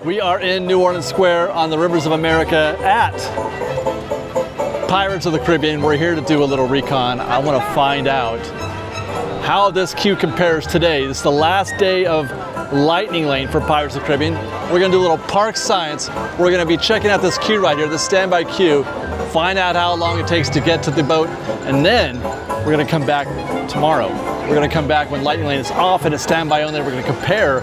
We are in New Orleans Square on the Rivers of America at Pirates of the Caribbean. We're here to do a little recon. I want to find out how this queue compares today. This is the last day of Lightning Lane for Pirates of the Caribbean. We're going to do a little park science. We're going to be checking out this queue right here, this standby queue, find out how long it takes to get to the boat, and then we're going to come back tomorrow. We're going to come back when Lightning Lane is off and it's standby only. We're going to compare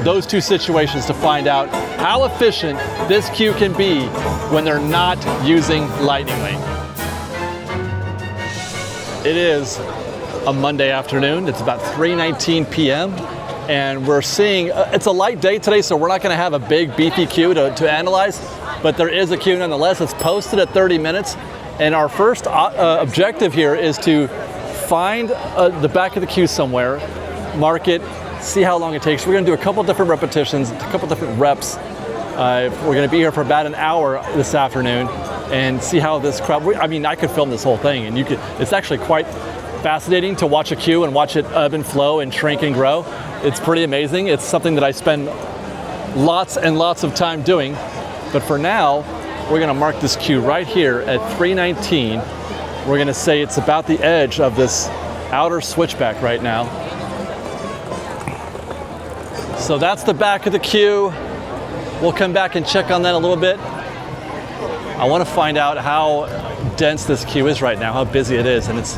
those two situations to find out how efficient this queue can be when they're not using Lightning Lane. It is a Monday afternoon. It's about 3:19 p.m. and we're seeing, it's a light day today, so we're not going to have a big beefy queue to analyze, but there is a queue nonetheless. It's posted at 30 minutes, and our first objective here is to find the back of the queue somewhere, mark it, see how long it takes. We're going to do a couple different repetitions, a couple different reps. We're going to be here for about an hour this afternoon and see how this crowd, I mean, I could film this whole thing, and it's actually quite fascinating to watch a queue and watch it ebb and flow and shrink and grow. It's pretty amazing. It's something that I spend lots and lots of time doing. But for now, we're going to mark this queue right here at 3:19. We're going to say it's about the edge of this outer switchback right now. So that's the back of the queue. We'll come back and check on that a little bit. I want to find out how dense this queue is right now, how busy it is. And it's,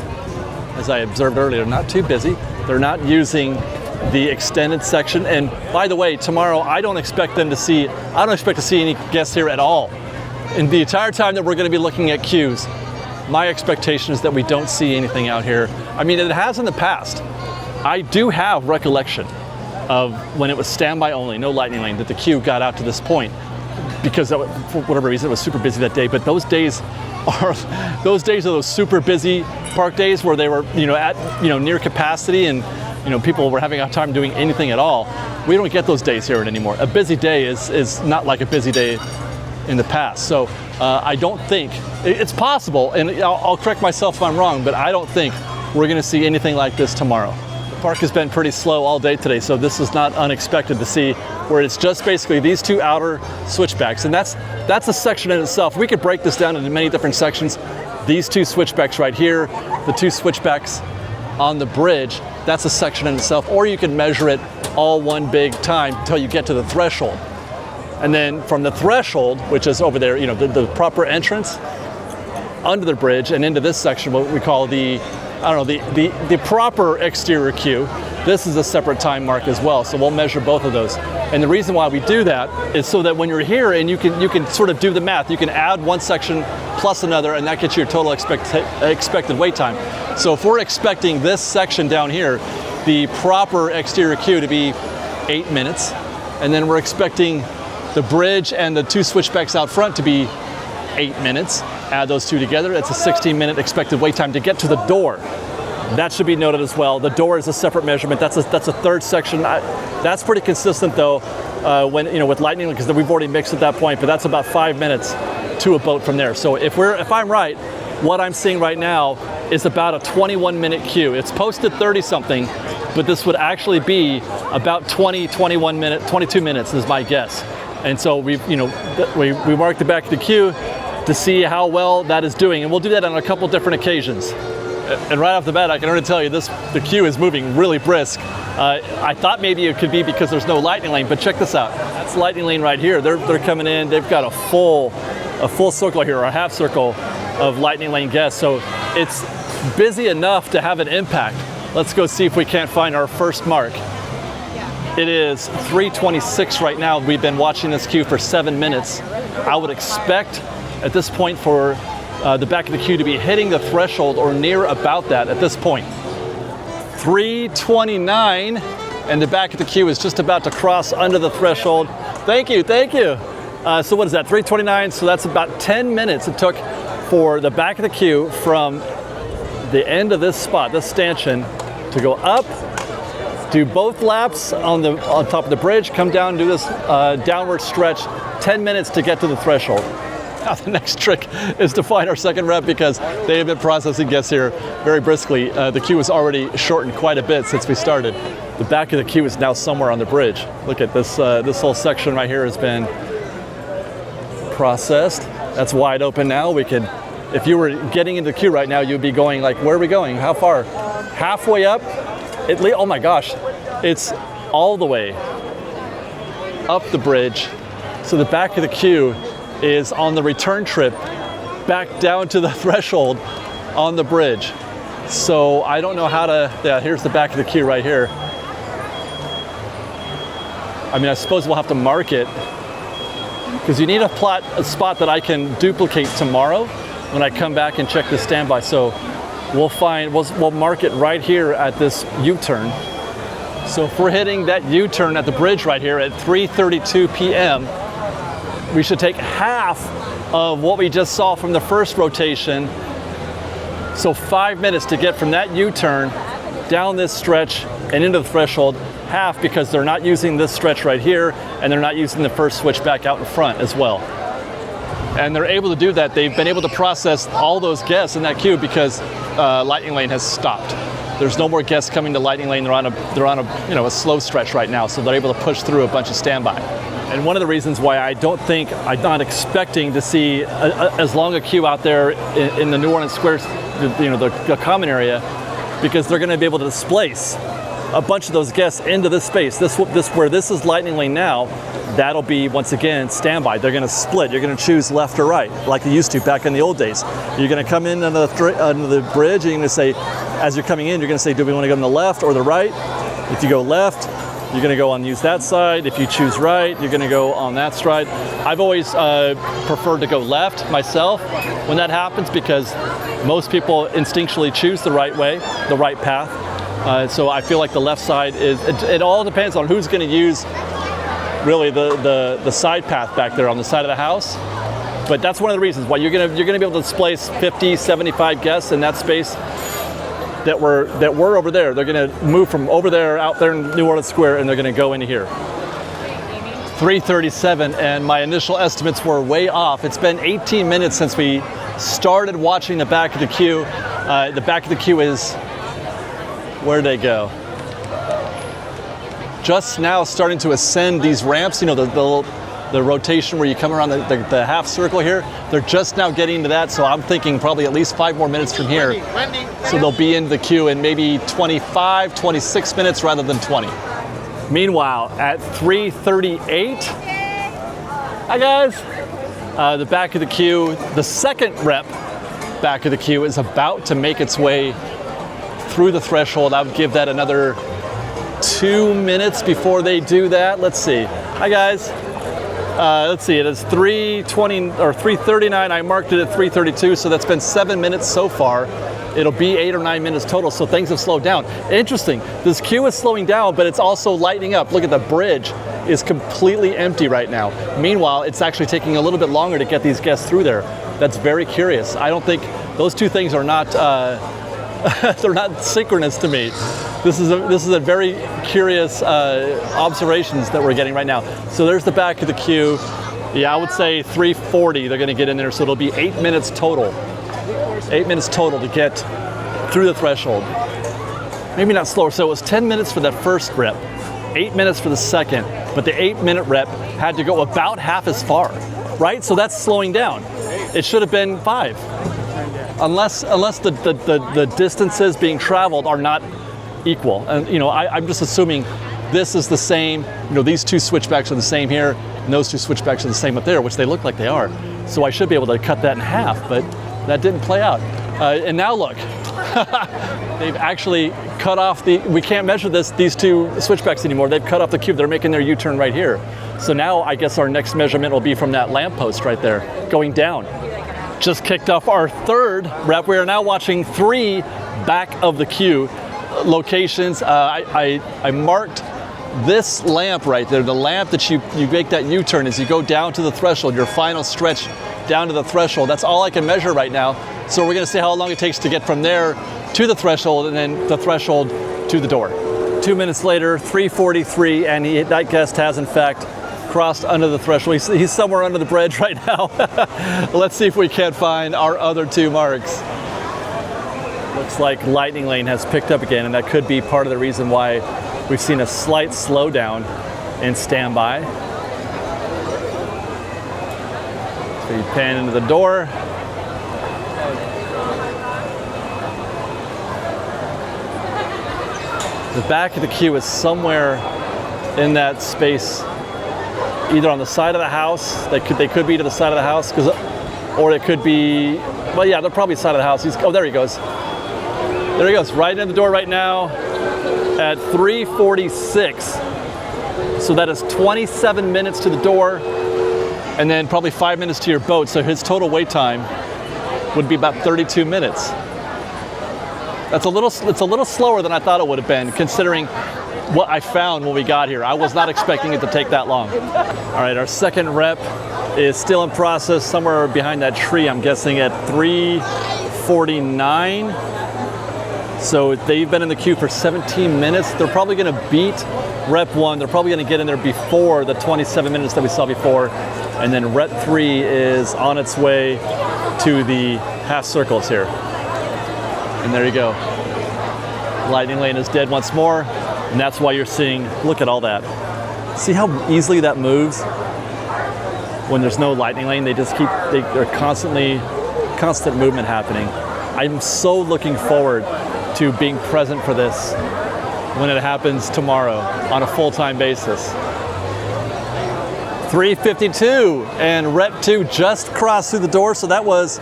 as I observed earlier, not too busy. They're not using the extended section. And by the way, tomorrow I don't expect to see any guests here at all. In the entire time that we're going to be looking at queues, my expectation is that we don't see anything out here. I mean, it has in the past. I do have recollection of when it was standby only, no Lightning Lane, that the queue got out to this point because for whatever reason it was super busy that day. But those days are those super busy park days where they were, near capacity and people were having a hard time doing anything at all. We don't get those days here anymore. A busy day is not like a busy day in the past. So I don't think, it's possible, and I'll correct myself if I'm wrong, but I don't think we're going to see anything like this tomorrow. The park has been pretty slow all day today, so this is not unexpected to see, where it's just basically these two outer switchbacks, and that's a section in itself. We could break this down into many different sections. These two switchbacks right here, the two switchbacks on the bridge, that's a section in itself, or you can measure it all one big time until you get to the threshold. And then from the threshold, which is over there, the proper entrance under the bridge and into this section, what we call the proper exterior queue, this is a separate time mark as well. So we'll measure both of those. And the reason why we do that is so that when you're here and you can sort of do the math, you can add one section plus another, and that gets you your total expected wait time. So if we're expecting this section down here, the proper exterior queue to be 8 minutes, and then we're expecting the bridge and the two switchbacks out front to be 8 minutes. Add those two together, it's a 16-minute expected wait time to get to the door. That should be noted as well. The door is a separate measurement. That's a third section. That's pretty consistent though, with Lightning, because we've already mixed at that point. But that's about 5 minutes to a boat from there. So if I'm right, what I'm seeing right now is about a 21-minute queue. It's posted 30-something, but this would actually be about 22 minutes is my guess. And so we mark the back of the queue to see how well that is doing, and we'll do that on a couple different occasions. And right off the bat, I can already tell you the queue is moving really brisk. I thought maybe it could be because there's no Lightning Lane, but check this out. That's Lightning Lane right here. They're coming in. They've got a full circle here, or a half circle of Lightning Lane guests. So it's busy enough to have an impact. Let's go see if we can't find our first mark. It is 3:26 right now. We've been watching this queue for 7 minutes. I would expect at this point for the back of the queue to be hitting the threshold or near about that at this point. 3:29, and the back of the queue is just about to cross under the threshold. Thank you. So what is that, 3:29? So that's about 10 minutes it took for the back of the queue from the end of this spot, this stanchion, to go up, do both laps on top of the bridge, come down, do this downward stretch, 10 minutes to get to the threshold. Now the next trick is to find our second rep, because they have been processing guests here very briskly. The queue has already shortened quite a bit since we started. The back of the queue is now somewhere on the bridge. Look at this, this whole section right here has been processed. That's wide open now. We could, if you were getting into the queue right now, you'd be going like, where are we going? How far? Halfway up? Oh my gosh, it's all the way up the bridge. So the back of the queue is on the return trip back down to the threshold on the bridge. So I don't know how to, yeah, here's the back of the queue right here. I mean, I suppose we'll have to mark it because you need a spot that I can duplicate tomorrow when I come back and check the standby. So we'll mark it right here at this U-turn. So if we're hitting that U-turn at the bridge right here at 3:32 p.m., we should take half of what we just saw from the first rotation. So 5 minutes to get from that U-turn down this stretch and into the threshold, half because they're not using this stretch right here and they're not using the first switch back out in front as well. And they're able to do that. They've been able to process all those guests in that queue because Lightning Lane has stopped. There's no more guests coming to Lightning Lane. They're on a a slow stretch right now, so they're able to push through a bunch of standby. And one of the reasons why I'm not expecting to see as long a queue out there in the New Orleans Square, the common area, because they're going to be able to displace a bunch of those guests into this space. This where this is Lightning Lane now, that'll be once again standby. They're going to split. You're going to choose left or right, like they used to back in the old days. You're going to come in under the bridge, and you're going to say, as you're coming in, you're going to say, do we want to go on the left or the right? If you go left, you're going to go on use that side. If you choose right, you're going to go on that side. I've always preferred to go left myself when that happens because most people instinctually choose the right way, the right path. So I feel like the left side it all depends on who's going to use really the side path back there on the side of the house. But that's one of the reasons why you're going to be able to displace 50, 75 guests in that space that were over there. They're going to move from over there out there in New Orleans Square, and they're going to go into here. 3:37, and my initial estimates were way off. It's been 18 minutes since we started watching the back of the queue. The back of the queue is, where'd they go? Just now starting to ascend these ramps, the rotation where you come around the half circle here. They're just now getting to that, so I'm thinking probably at least 5 more minutes from here. So they'll be in the queue in maybe 25, 26 minutes rather than 20. Meanwhile, at 3:38, hi guys. The back of the queue, the second rep back of the queue is about to make its way through the threshold. I would give that another 2 minutes before they do that. Let's see. Hi guys. Let's see, it is 3:20 or 3:39. I marked it at 3:32, so that's been 7 minutes so far. It'll be 8 or 9 minutes total, so things have slowed down. Interesting, this queue is slowing down, but it's also lighting up. Look at the bridge is completely empty right now. Meanwhile, it's actually taking a little bit longer to get these guests through there. That's very curious. I don't think those two things are not they're not synchronous to me. This is a very curious observations that we're getting right now. So there's the back of the queue. Yeah, I would say 3:40 they're going to get in there, so it'll be 8 minutes total. 8 minutes total to get through the threshold. Maybe not slower. So it was 10 minutes for that first rep, 8 minutes for the second, but the 8-minute rep had to go about half as far, right? So that's slowing down. It should have been 5. Unless the distances being traveled are not equal. And I'm just assuming this is the same, these two switchbacks are the same here, and those two switchbacks are the same up there, which they look like they are. So I should be able to cut that in half, but that didn't play out. And now look, they've actually cut off we can't measure these two switchbacks anymore. They've cut off the queue. They're making their U-turn right here. So now I guess our next measurement will be from that lamppost right there, going down. Just kicked off our third rep. We are now watching 3 back of the queue locations. I marked this lamp right there, the lamp that you make that U-turn as you go down to the threshold, your final stretch down to the threshold. That's all I can measure right now. So we're going to see how long it takes to get from there to the threshold and then the threshold to the door. 2 minutes later, 3:43, and that guest has in fact crossed under the threshold. He's somewhere under the bridge right now. Let's see if we can't find our other 2 marks. Looks like Lightning Lane has picked up again, and that could be part of the reason why we've seen a slight slowdown in standby. So you pan into the door. The back of the queue is somewhere in that space, either on the side of the house. They could be to the side of the house, or it could be, well, yeah, they're probably side of the house. Oh, there he goes. There he goes, right in the door right now at 3:46. So that is 27 minutes to the door, and then probably 5 minutes to your boat. So his total wait time would be about 32 minutes. It's a little slower than I thought it would have been, considering what I found when we got here. I was not expecting it to take that long. All right, our second rep is still in process somewhere behind that tree, I'm guessing at 3:49. So they've been in the queue for 17 minutes. They're probably gonna beat rep 1. They're probably gonna get in there before the 27 minutes that we saw before. And then rep 3 is on its way to the half circles here. And there you go. Lightning lane is dead once more, and that's why you're seeing, look at all that. See how easily that moves? When there's no lightning lane, they're constant movement happening. I'm so looking forward to being present for this when it happens tomorrow on a full-time basis. 3:52, and rep 2 just crossed through the door, so that was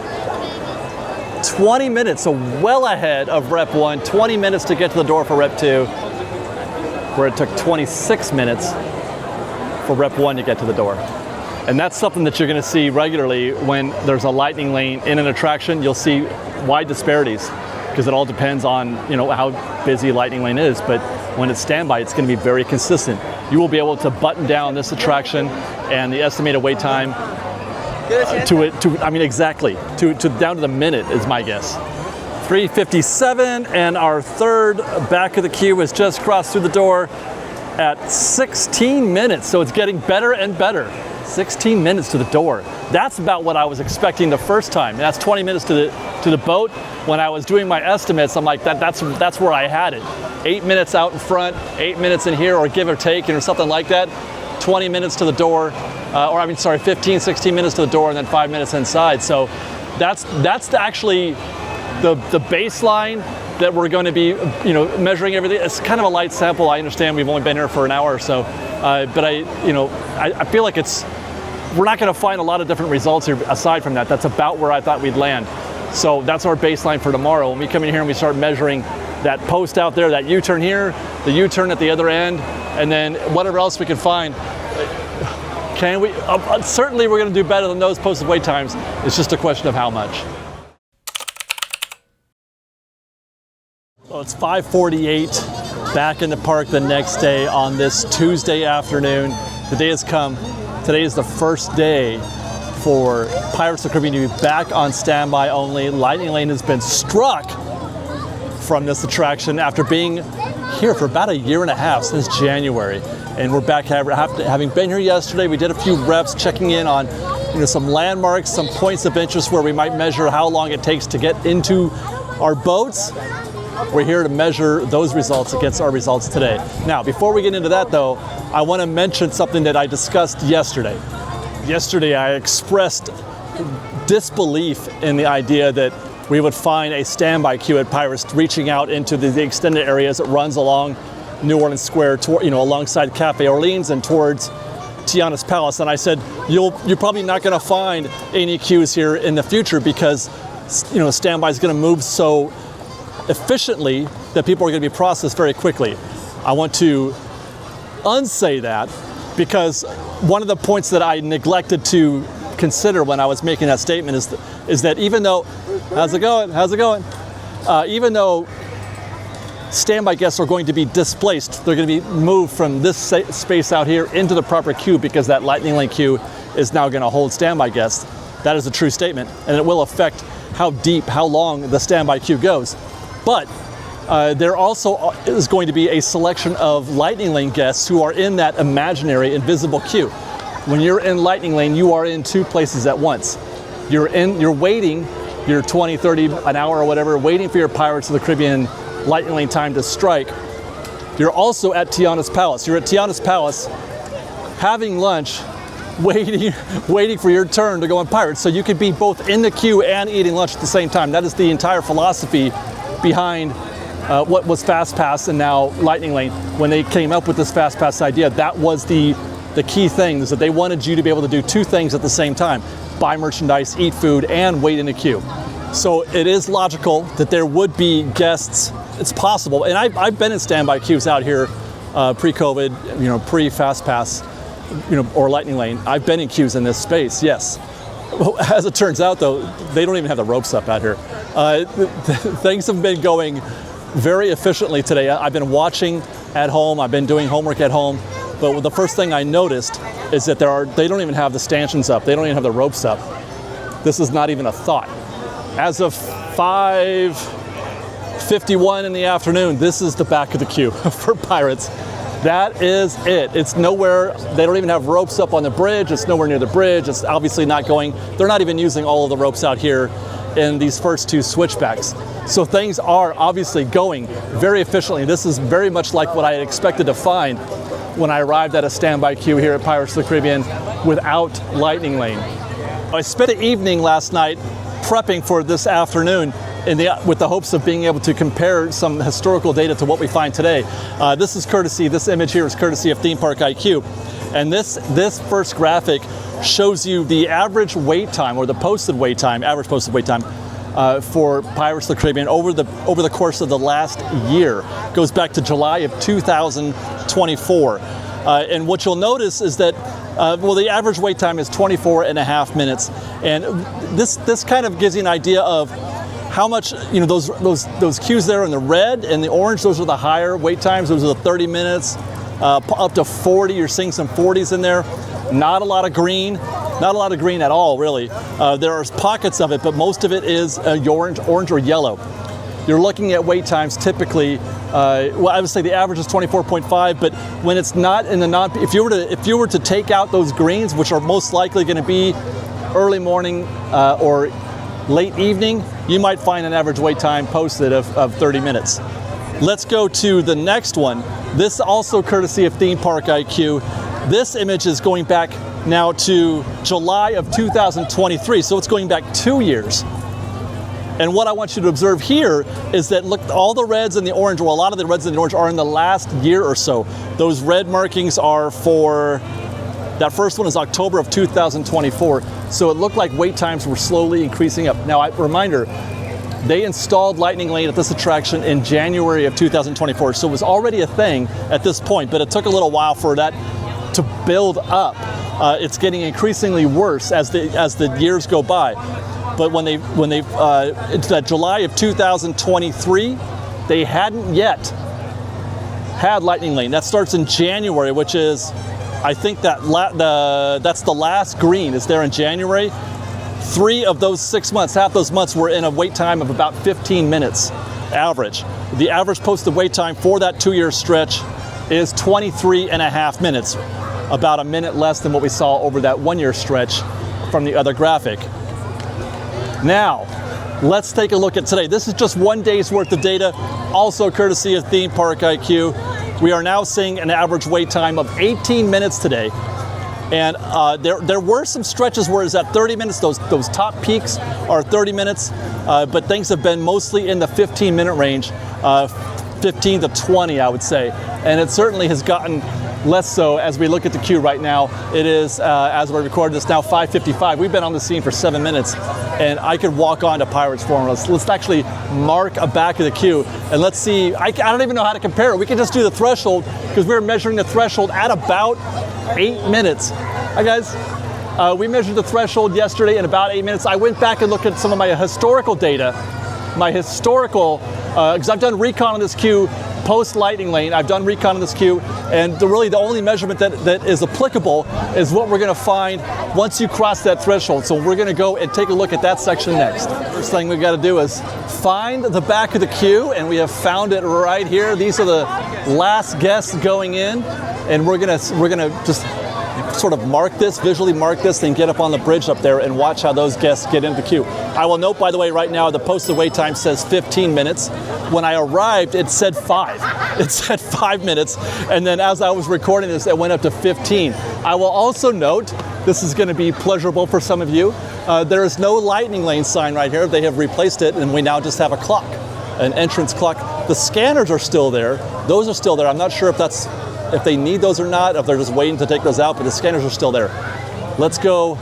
20 minutes, so well ahead of rep 1, 20 minutes to get to the door for rep 2, where it took 26 minutes for rep 1 to get to the door. And that's something that you're gonna see regularly when there's a lightning lane in an attraction. You'll see wide disparities, because it all depends on, how busy lightning lane is, but when it's standby, it's gonna be very consistent. You will be able to button down this attraction and the estimated wait time exactly down to the minute is my guess. 3:57, and our third back of the queue has just crossed through the door at 16 minutes. So it's getting better and better. 16 minutes to the door. That's about what I was expecting the first time. And that's 20 minutes to the boat. When I was doing my estimates, I'm like, that's where I had it. 8 minutes out in front, 8 minutes in here, or give or take, or something like that. 20 minutes to the door. 15, 16 minutes to the door, and then 5 minutes inside. So that's actually the baseline that we're going to be, measuring everything. It's kind of a light sample. I understand we've only been here for an hour or so, but I feel like we're not going to find a lot of different results here aside from that. That's about where I thought we'd land. So that's our baseline for tomorrow. When we come in here and we start measuring that post out there, that U-turn here, the U-turn at the other end, and then whatever else we can find. Can we? Certainly we're going to do better than those posted wait times. It's just a question of how much. Well, it's 5:48, back in the park the next day on this Tuesday afternoon. The day has come. Today is the first day for Pirates of the Caribbean to be back on standby only. Lightning lane has been struck from this attraction after being here for about a year and a half, since January. And we're back having been here yesterday. We did a few reps checking in on some landmarks, some points of interest where we might measure how long it takes to get into our boats. We're here to measure those results against our results today. Now, before we get into that though, I want to mention something that I discussed yesterday. Yesterday I expressed disbelief in the idea that we would find a standby queue at Pirates reaching out into the extended areas that runs along New Orleans Square, alongside Cafe Orleans and towards Tiana's Palace. And I said, you're probably not going to find any queues here in the future because, standby is going to move so efficiently that people are going to be processed very quickly. I want to unsay that, because one of the points that I neglected to consider when I was making that statement is that even though, how's it going? Even though standby guests are going to be displaced, they're going to be moved from this space out here into the proper queue, because that lightning lane queue is now going to hold standby guests. That is a true statement, and it will affect how deep, how long the standby queue goes. But there also is going to be a selection of lightning lane guests who are in that imaginary invisible queue. When you're in lightning lane, you are in two places at once. You're waiting your 20, 30, an hour or whatever, waiting for your Pirates of the Caribbean lightning lane time to strike. You're also at Tiana's Palace. You're at Tiana's Palace having lunch, waiting for your turn to go on Pirates. So you could be both in the queue and eating lunch at the same time. That is the entire philosophy behind what was Fast Pass and now Lightning Lane. When they came up with this Fast Pass idea, that was the key thing, is that they wanted you to be able to do two things at the same time: buy merchandise, eat food, and wait in a queue. So it is logical that there would be guests. It's possible, and I've been in standby queues out here pre-COVID, pre-Fast Pass, or Lightning Lane. I've been in queues in this space, yes. As it turns out, though, they don't even have the ropes up out here. Things have been going very efficiently today. I've been watching at home. I've been doing homework at home. But the first thing I noticed is that they don't even have the stanchions up. They don't even have the ropes up. This is not even a thought. As of 5:51 in the afternoon, this is the back of the queue for Pirates. That is it. It's nowhere. They don't even have ropes up on the bridge. It's nowhere near the bridge. It's obviously not going. They're not even using all of the ropes out here in these first two switchbacks. So things are obviously going very efficiently. This is very much like what I had expected to find when I arrived at a standby queue here at Pirates of the Caribbean without Lightning Lane. I spent the evening last night prepping for this afternoon with the hopes of being able to compare some historical data to what we find today. This image here is courtesy of Theme Park IQ. And this first graphic shows you the average wait time, or the average posted wait time for Pirates of the Caribbean over the course of the last year. It goes back to July of 2024. And what you'll notice is that the average wait time is 24 and a half minutes. And this kind of gives you an idea of how much, those queues there in the red and the orange, those are the higher wait times. Those are the 30 minutes, up to 40. You're seeing some 40s in there. Not a lot of green at all, really. There are pockets of it, but most of it is orange or yellow. You're looking at wait times typically, I would say the average is 24.5, but when it's not in the if you were to take out those greens, which are most likely going to be early morning or late evening, you might find an average wait time posted of 30 minutes. Let's go to the next one. This also courtesy of Theme Park IQ. This image is going back now to July of 2023, so it's going back 2 years. And what I want you to observe here is that, look, all the reds and the orange, well, a lot of the reds and the orange are in the last year or so. Those red markings are for, that first one is October of 2024. So it looked like wait times were slowly increasing up. Now, reminder, they installed Lightning Lane at this attraction in January of 2024. So it was already a thing at this point, but it took a little while for that to build up. It's getting increasingly worse as the years go by. But when it's that July of 2023, they hadn't yet had Lightning Lane. That starts in January, which is, I think that's the last green is there in January. 3 of those 6 months, half those months, were in a wait time of about 15 minutes average. The average posted wait time for that 2-year stretch is 23 and a half minutes, about a minute less than what we saw over that 1-year stretch from the other graphic. Now, let's take a look at today. This is just 1 day's worth of data, also courtesy of Theme Park IQ. We are now seeing an average wait time of 18 minutes today. And there were some stretches where it's at 30 minutes. Those top peaks are 30 minutes, but things have been mostly in the 15-minute range, 15 to 20, I would say. And it certainly has gotten less so as we look at the queue right now. It is, as we record this now, 5:55. We've been on the scene for 7 minutes, and I could walk on to Pirates Forum. Let's actually mark a back of the queue, and let's see. I don't even know how to compare it. We can just do the threshold, because we're measuring the threshold at about 8 minutes. Hi, guys. We measured the threshold yesterday in about 8 minutes. I went back and looked at some of my historical data. Because I've done recon on this queue post Lightning Lane. I've done recon on this queue, and really the only measurement that is applicable is what we're going to find once you cross that threshold. So we're going to go and take a look at that section next. First thing we've got to do is find the back of the queue, and we have found it right here. These are the last guests going in, and we're gonna just sort of visually mark this, then get up on the bridge up there and watch how those guests get into the queue. I will note, by the way, right now the posted wait time says 15 minutes. When I arrived, it said 5. It said 5 minutes, and then as I was recording this, it went up to 15. I will also note, this is going to be pleasurable for some of you, there is no lightning lane sign right here. They have replaced it, and we now just have a clock, an entrance clock. The scanners are still there. Those are still there. I'm not sure if they need those or not, if they're just waiting to take those out, but the scanners are still there. Let's go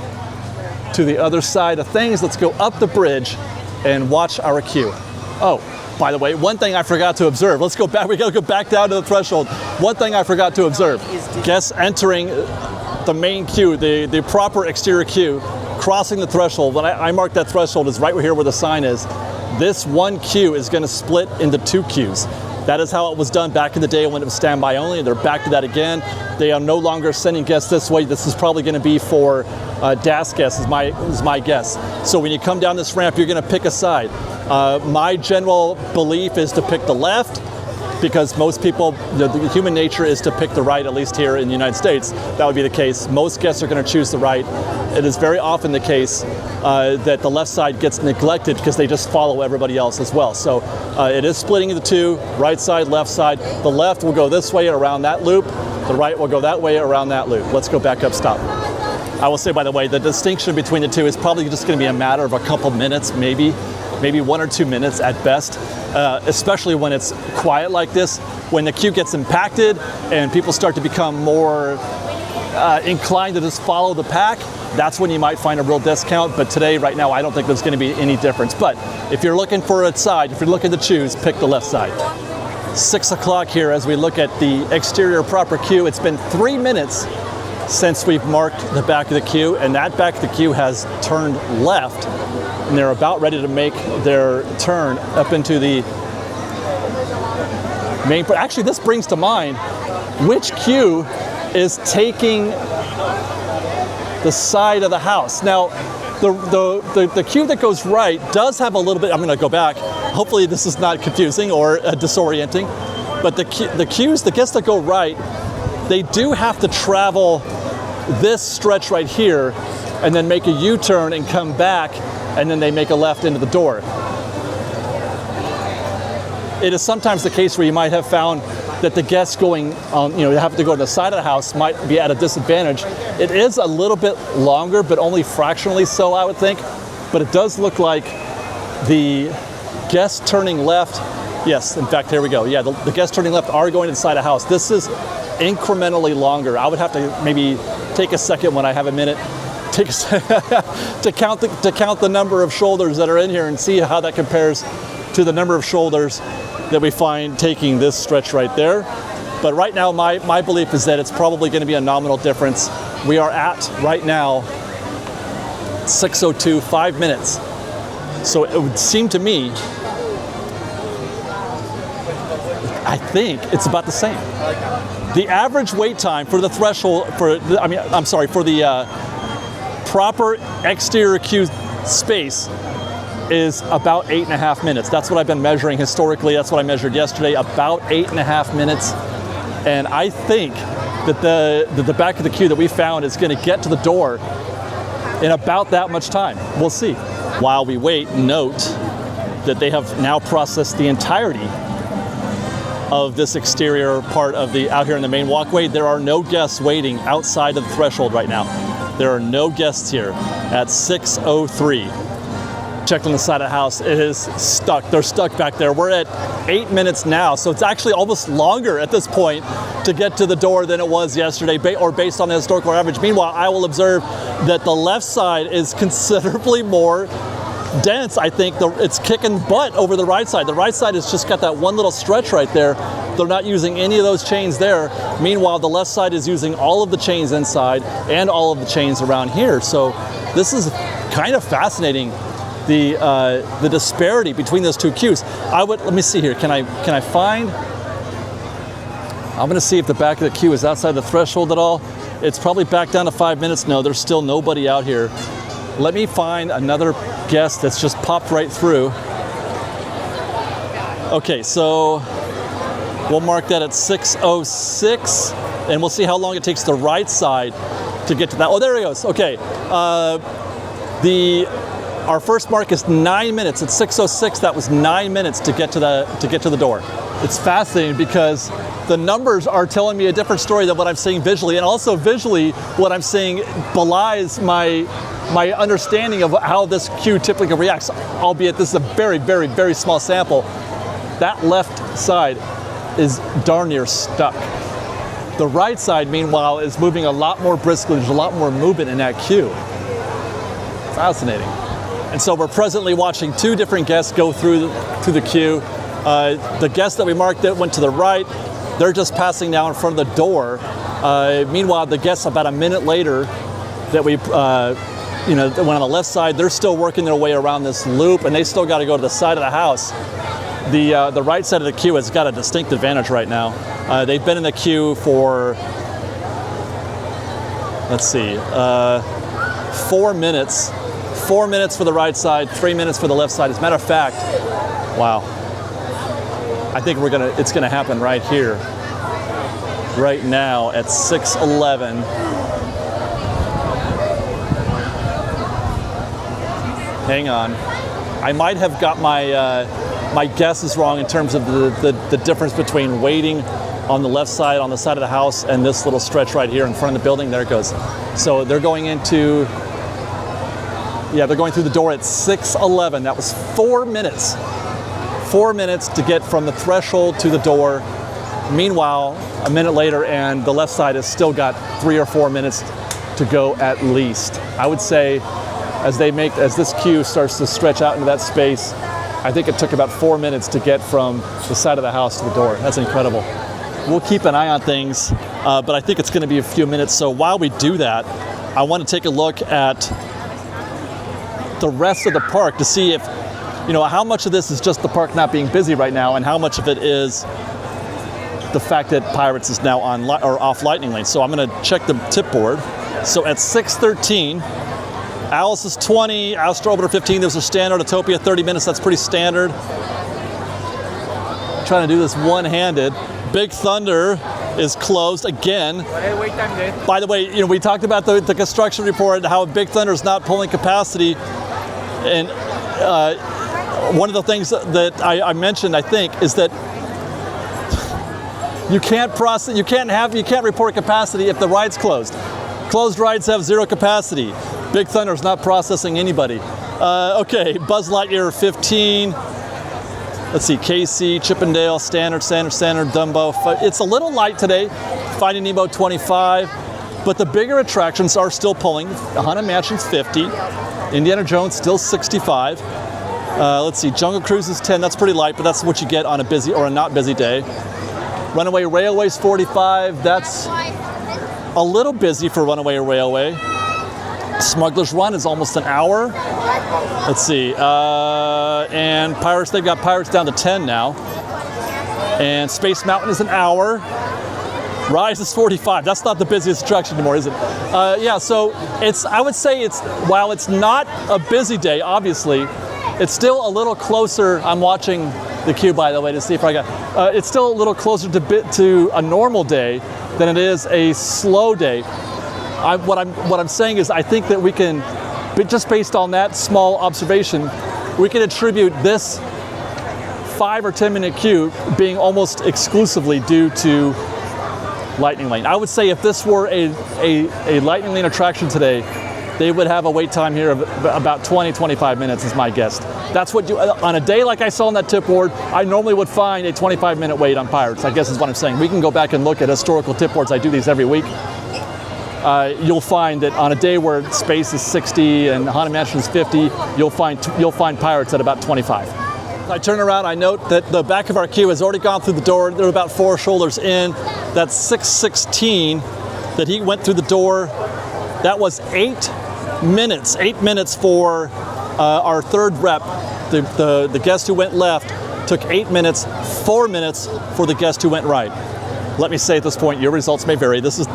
to the other side of things. Let's go up the bridge and watch our queue. Oh, by the way, one thing I forgot to observe. Let's go back. We gotta go back down to the threshold. One thing I forgot to observe. Guests entering the main queue, the proper exterior queue, crossing the threshold. When I mark that threshold is right here where the sign is. This one queue is gonna split into 2 queues. That is how it was done back in the day when it was standby only. They're back to that again. They are no longer sending guests this way. This is probably going to be for DAS guests, is my guess. So when you come down this ramp, you're going to pick a side. My general belief is to pick the left, because most people, the human nature is to pick the right, at least here in the United States. That would be the case. Most guests are going to choose the right. It is very often the case that the left side gets neglected because they just follow everybody else as well. So it is splitting into 2, right side, left side. The left will go this way around that loop. The right will go that way around that loop. Let's go back up, stop. I will say, by the way, the distinction between the 2 is probably just going to be a matter of a couple minutes, maybe 1 or 2 minutes at best, especially when it's quiet like this. When the queue gets impacted and people start to become more inclined to just follow the pack, that's when you might find a real discount. But today, right now, I don't think there's going to be any difference. But if you're looking for a side, if you're looking to choose, pick the left side. 6 o'clock here as we look at the exterior proper queue. It's been 3 minutes since we've marked the back of the queue, and that back of the queue has turned left, and they're about ready to make their turn up into the main. Actually, this brings to mind which queue is taking the side of the house. Now, the queue that goes right does have a little bit. I'm going to go back. Hopefully, this is not confusing or disorienting. But the guests that go right, they do have to travel this stretch right here, and then make a U-turn and come back, and then they make a left into the door. It is sometimes the case where you might have found that the guests going on, have to go to the side of the house might be at a disadvantage. It is a little bit longer, but only fractionally so, I would think. But it does look like the guests turning left, yes, in fact, here we go. Yeah, the guests turning left are going to the side of the house. This is incrementally longer. I would have to maybe take a second when I have a minute to count the number of shoulders that are in here and see how that compares to the number of shoulders that we find taking this stretch right there. But right now, my belief is that it's probably going to be a nominal difference. We are at, right now, 6:02, 5 minutes. So it would seem to me, I think it's about the same. The average wait time for the threshold, for the proper exterior queue space is about 8.5 minutes. That's what I've been measuring historically. That's what I measured yesterday, about 8.5 minutes. And I think that the back of the queue that we found is going to get to the door in about that much time. We'll see. While we wait, note that they have now processed the entirety of this exterior part of the out here in the main walkway. There are no guests waiting outside of the threshold right now. There are no guests here at 6:03. Checked on the side of the house. It is stuck. They're stuck back there. We're at 8 minutes now, so it's actually almost longer at this point to get to the door than it was yesterday, or based on the historical average. Meanwhile, I will observe that the left side is considerably more dense. I think it's kicking butt over the right side. The right side has just got that one little stretch right there. They're not using any of those chains there. Meanwhile, the left side is using all of the chains inside and all of the chains around here. So this is kind of fascinating, the disparity between those two queues. Let me see here. Can I find? I'm going to see if the back of the queue is outside the threshold at all. It's probably back down to 5 minutes. No, there's still nobody out here. Let me find another guest that's just popped right through. Okay, so we'll mark that at 6:06, and we'll see how long it takes the right side to get to that. Oh, there he goes. Okay. Our first mark is 9 minutes. At 6:06, that was 9 minutes to get to the door. It's fascinating because the numbers are telling me a different story than what I'm seeing visually, and also visually, what I'm seeing belies my understanding of how this queue typically reacts. Albeit this is a very, very, very small sample. That left side is darn near stuck. The right side, meanwhile, is moving a lot more briskly. There's a lot more movement in that queue. Fascinating. And so we're presently watching two different guests go through the queue. The guest that we marked that went to the right, they're just passing now in front of the door. Meanwhile, the guests about a minute later that we that went on the left side, they're still working their way around this loop, and they still got to go to the side of the house. The right side of the queue has got a distinct advantage right now. They've been in the queue for, let's see, 4 minutes. 4 minutes for the right side, 3 minutes for the left side. As a matter of fact, wow. I think it's gonna happen right here, right now at 6:11. Hang on, I might have got my guesses wrong in terms of the difference between waiting on the left side, on the side of the house, and this little stretch right here in front of the building. There it goes. So they're going into, they're going through the door at 6:11. That was 4 minutes. 4 minutes to get from the threshold to the door. Meanwhile, a minute later, and the left side has still got 3 or 4 minutes to go at least. I would say, as this queue starts to stretch out into that space, I think it took about 4 minutes to get from the side of the house to the door. That's incredible. We'll keep an eye on things, but I think it's going to be a few minutes. So while we do that, I want to take a look at the rest of the park to see if, how much of this is just the park not being busy right now, and how much of it is the fact that Pirates is now on or off Lightning Lane. So I'm going to check the tip board. So at 6:13, Alice is 20, Astro Orbiter 15. There's a standard. Autopia 30 minutes. That's pretty standard. I'm trying to do this one-handed. Big Thunder is closed again. By the way, we talked about the construction report, how Big Thunder is not pulling capacity, and one of the things that I mentioned, I think, is that you can't report capacity if the ride's closed. Closed rides have zero capacity. Big Thunder is not processing anybody. Okay, Buzz Lightyear 15. Let's see, KC, Chippendale, Standard, Dumbo. It's a little light today. Finding Nemo 25. But the bigger attractions are still pulling. Haunted Mansion's 50. Indiana Jones still 65. Let's see, Jungle Cruise is 10. That's pretty light, but that's what you get on a busy or a not busy day. Runaway Railway's 45. That's a little busy for Runaway Railway. Smuggler's Run is almost an hour. Let's see, and Pirates, they've got Pirates down to 10 now. And Space Mountain is an hour. Rise is 45. That's not the busiest attraction anymore, is it? So I would say while it's not a busy day, obviously, it's still a little closer. I'm watching the queue, by the way, to see if I got, it's still a little closer to a normal day than it is a slow day. What I'm saying is I think that we can, just based on that small observation, we can attribute this 5 or 10 minute queue being almost exclusively due to Lightning Lane. I would say if this were a Lightning Lane attraction today, they would have a wait time here of about 20-25 minutes is my guess. That's what on a day like I saw on that tip board, I normally would find a 25-minute wait on Pirates, I guess is what I'm saying. We can go back and look at historical tip boards. I do these every week. You'll find that on a day where space is 60 and Haunted Mansion is 50, you'll find Pirates at about 25. I turn around, I note that the back of our queue has already gone through the door. They're about 4 shoulders in. That's 6:16 that he went through the door. That was 8 minutes. 8 minutes for our third rep. The guest who went left took 8 minutes. 4 minutes for the guest who went right. Let me say at this point, your results may vary. This is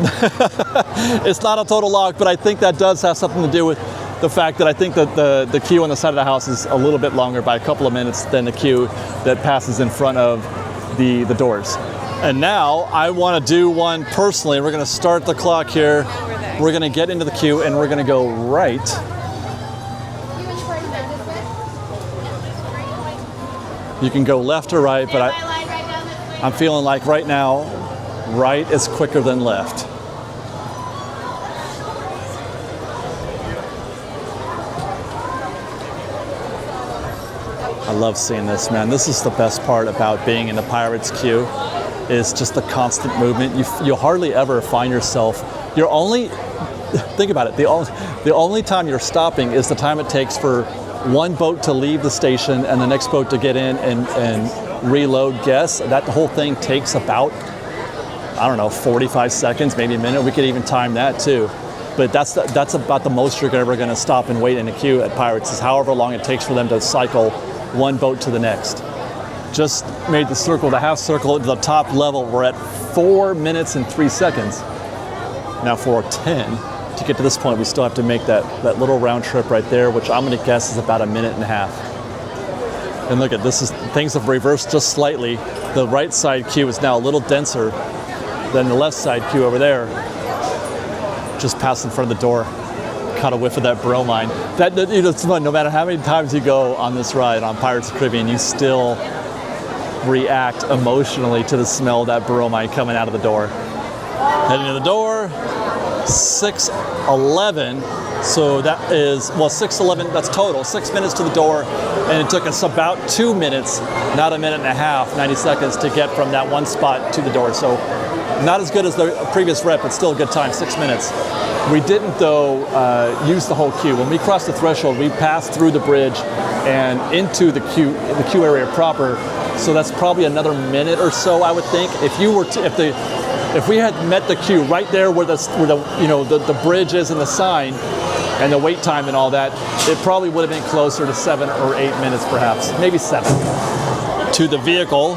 it's not a total log, but I think that does have something to do with the fact that I think that the queue on the side of the house is a little bit longer by a couple of minutes than the queue that passes in front of the doors. And now I want to do one personally. We're going to start the clock here. We're going to get into the queue and we're going to go right. You can go left or right, but I'm feeling like right now, right is quicker than left. I love seeing this, man. This is the best part about being in the Pirates queue, is just the constant movement. You hardly ever find yourself, think about it, the only time you're stopping is the time it takes for one boat to leave the station and the next boat to get in and reload guests. That whole thing takes about, I don't know, 45 seconds, maybe a minute. We could even time that too. But that's about the most you're ever gonna stop and wait in a queue at Pirates, is however long it takes for them to cycle one boat to the next. Just made the circle, the half circle at the top level. We're at 4 minutes and 3 seconds. Now for 10, to get to this point, we still have to make that little round trip right there, which I'm gonna guess is about 1.5 minutes. And look at this, things have reversed just slightly. The right side queue is now a little denser than the left side queue over there. Just passed in front of the door. Caught a whiff of that bromine. It's fun. No matter how many times you go on this ride on Pirates of the Caribbean, you still react emotionally to the smell of that bromine coming out of the door. Heading to the door, 6:11. So that is, 6:11, that's total, 6 minutes to the door. And it took us about 2 minutes, not 1.5 minutes, 90 seconds to get from that one spot to the door. So not as good as the previous rep, but still a good time, 6 minutes. We didn't, though, use the whole queue. When we crossed the threshold, we passed through the bridge and into the queue area proper. So that's probably another minute or so, I would think. If we had met the queue right there where the bridge is and the sign and the wait time and all that, it probably would have been closer to 7 or 8 minutes, perhaps, maybe 7. To the vehicle,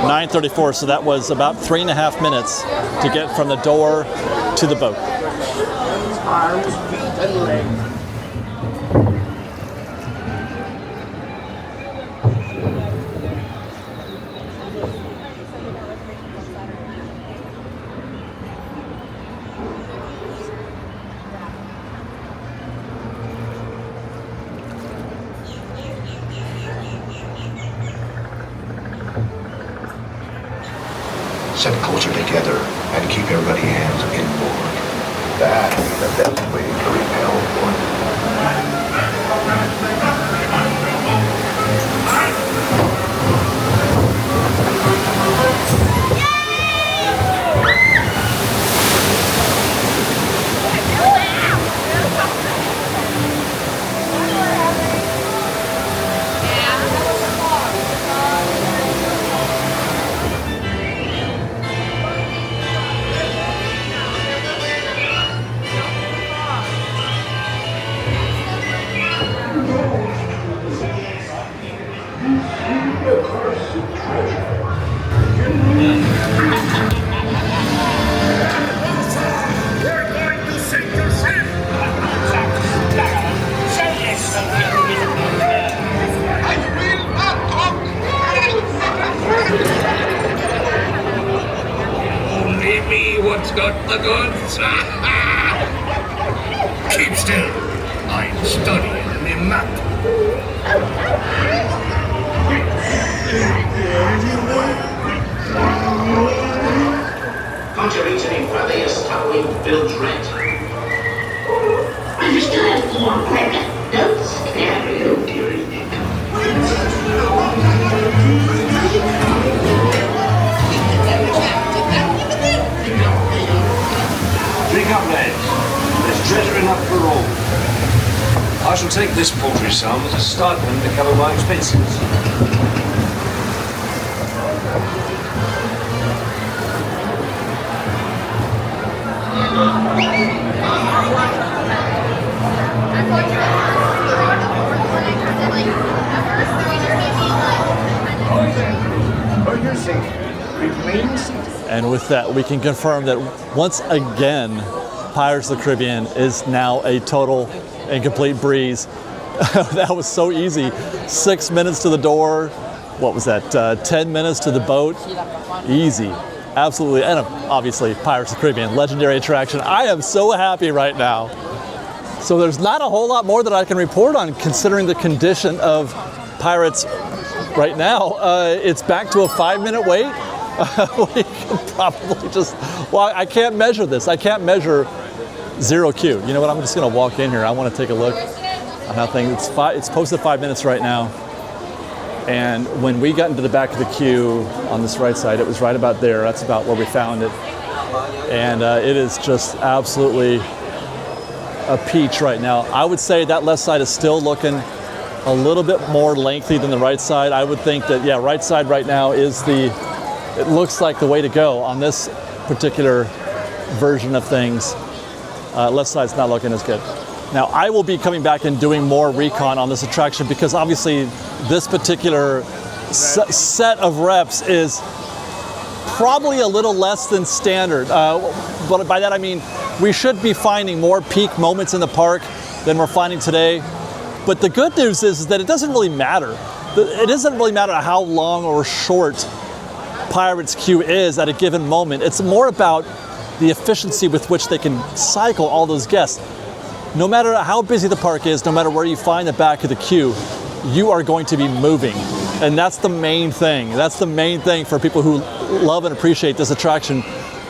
9:34. So that was about 3.5 minutes to get from the door to the boat. Arms, feet, and legs. Set closer together and keep everybody's hands inboard. That is the best way to repel one. What's got the goods? Keep still. I'm studying the map. Can't you reach any further, you stumbling bilge rat? I still have more pregnant. Don't scare you, dearie Nick. Drink up, lads. There's treasure enough for all. I shall take this paltry sum as a stipend to cover my expenses. And with that, we can confirm that once again, Pirates of the Caribbean is now a total and complete breeze. That was so easy. 6 minutes to the door, what was that, 10 minutes to the boat? Easy. Absolutely. And obviously, Pirates of the Caribbean, legendary attraction. I am so happy right now. So there's not a whole lot more that I can report on considering the condition of Pirates right now. It's back to a 5-minute wait. We can probably just, well, I can't measure this. I can't measure zero queue. You know what, I'm just gonna walk in here. I wanna take a look on how things, it's posted 5 minutes right now. And when we got into the back of the queue on this right side, it was right about there. That's about where we found it. And it is just absolutely a peach right now. I would say that left side is still looking a little bit more lengthy than the right side. I would think that, yeah, right side right now is it looks like the way to go on this particular version of things. Left side's not looking as good. Now, I will be coming back and doing more recon on this attraction because obviously this particular set of reps is probably a little less than standard. But by that I mean we should be finding more peak moments in the park than we're finding today. But the good news is that it doesn't really matter. It doesn't really matter how long or short Pirates queue is at a given moment. It's more about the efficiency with which they can cycle all those guests. No matter how busy the park is, no matter where you find the back of the queue, you are going to be moving. And that's the main thing. That's the main thing for people who love and appreciate this attraction,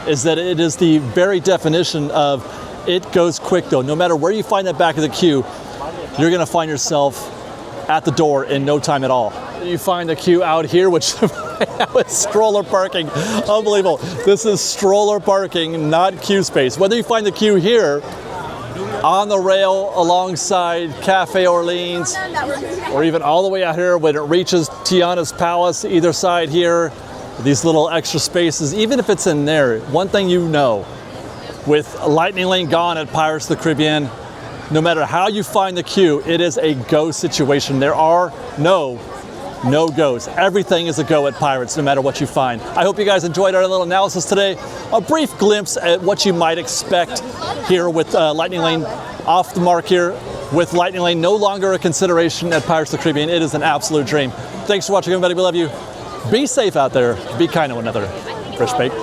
is that it is the very definition of it goes quick though. No matter where you find that back of the queue, you're gonna find yourself at the door in no time at all. You find the queue out here, which is stroller parking. Unbelievable. This is stroller parking, not queue space. Whether you find the queue here, on the rail alongside Cafe Orleans, or even all the way out here when it reaches Tiana's Palace, either side here, these little extra spaces, even if it's in there, one thing you know, with Lightning Lane gone at Pirates of the Caribbean, no matter how you find the queue, it is a go situation. There are no goes. Everything is a go at Pirates, no matter what you find. I hope you guys enjoyed our little analysis today. A brief glimpse at what you might expect here with Lightning Lane off the mark here, with Lightning Lane no longer a consideration at Pirates of the Caribbean. It is an absolute dream. Thanks for watching, everybody. We love you. Be safe out there. Be kind to one another. Fresh Bait.